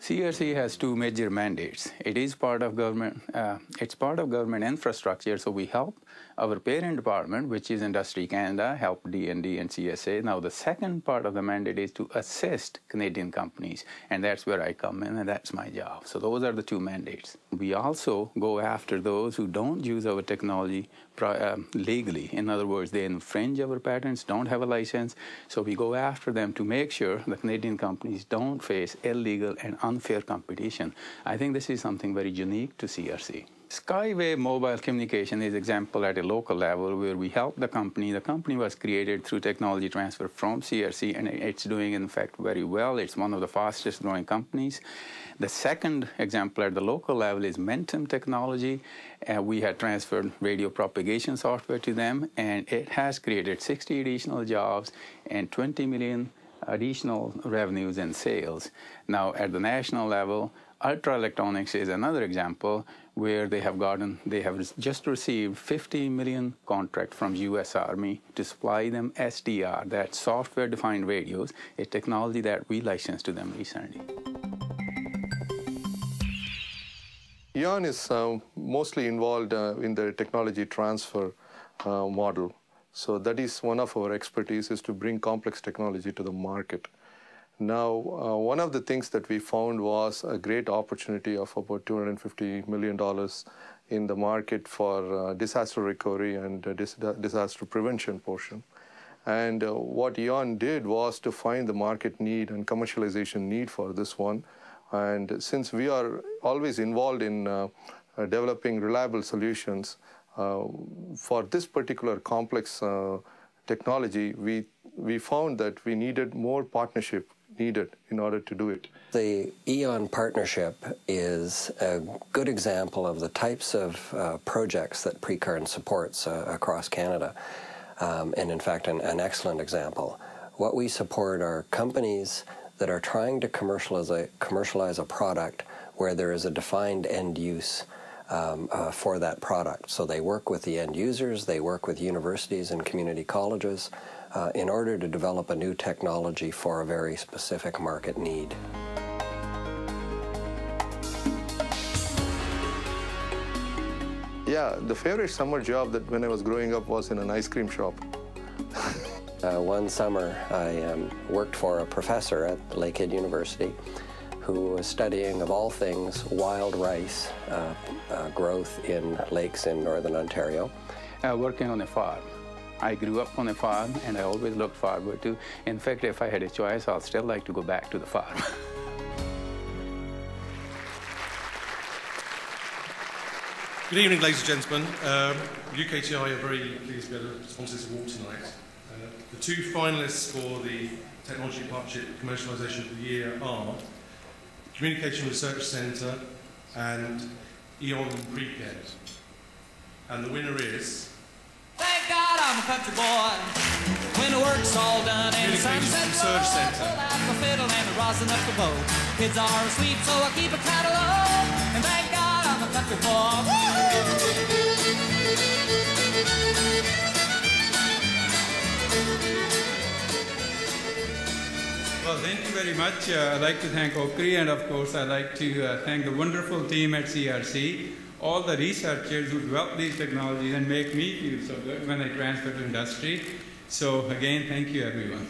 CRC has two major mandates. It is part of government, it's part of government infrastructure, so we help our parent department, which is Industry Canada, help D&D and CSA. Now the second part of the mandate is to assist Canadian companies, and that's where I come in, and that's my job. So those are the two mandates. We also go after those who don't use our technology legally. In other words, they infringe our patents, don't have a license, so we go after them to make sure the Canadian companies don't face illegal and unfair competition. I think this is something very unique to CRC. Skyway Mobile Communication is an example at a local level where we help the company. The company was created through technology transfer from CRC, and it's doing, in fact, very well. It's one of the fastest growing companies. The second example at the local level is Mentum Technology. We had transferred radio propagation software to them, and it has created 60 additional jobs and 20 million additional revenues and sales. Now, at the national level, Ultra Electronics is another example where they have just received $50 million contract from U.S. Army to supply them SDR, that's software-defined radios, a technology that we licensed to them recently. Ian is mostly involved in the technology transfer model. So that is one of our expertise, is to bring complex technology to the market. Now, one of the things that we found was a great opportunity of about $250 million in the market for disaster recovery and disaster prevention portion. And what Ian did was to find the market need and commercialization need for this one. And since we are always involved in developing reliable solutions, for this particular complex technology, we found that we needed more partnership needed in order to do it. The EON partnership is a good example of the types of projects that Precarn supports across Canada, and in fact an excellent example. What we support are companies that are trying to commercialize a product where there is a defined end use for that product. So they work with the end users, they work with universities and community colleges in order to develop a new technology for a very specific market need. Yeah, the favorite summer job that when I was growing up was in an ice cream shop. One summer I worked for a professor at Lakehead University who was studying, of all things, wild rice growth in lakes in northern Ontario. Working on a farm. I grew up on a farm, and I always looked forward to. In fact, if I had a choice, I'd still like to go back to the farm. Good evening, ladies and gentlemen. UKTI are very pleased to be able to sponsor this award tonight. The two finalists for the Technology Partnership Commercialization of the Year are Communication Research Centre and EON Precarn. And the winner is... Thank God I'm a country boy. When the work's all done and the sunset's low, pull out the fiddle and the rosin up the bow. Kids are asleep, so I keep a catalog. And thank God I'm a country boy. Well, thank you very much. I'd like to thank OCRI, and of course I'd like to thank the wonderful team at CRC, all the researchers who develop these technologies and make me feel so good when I transfer to industry. So again, thank you everyone.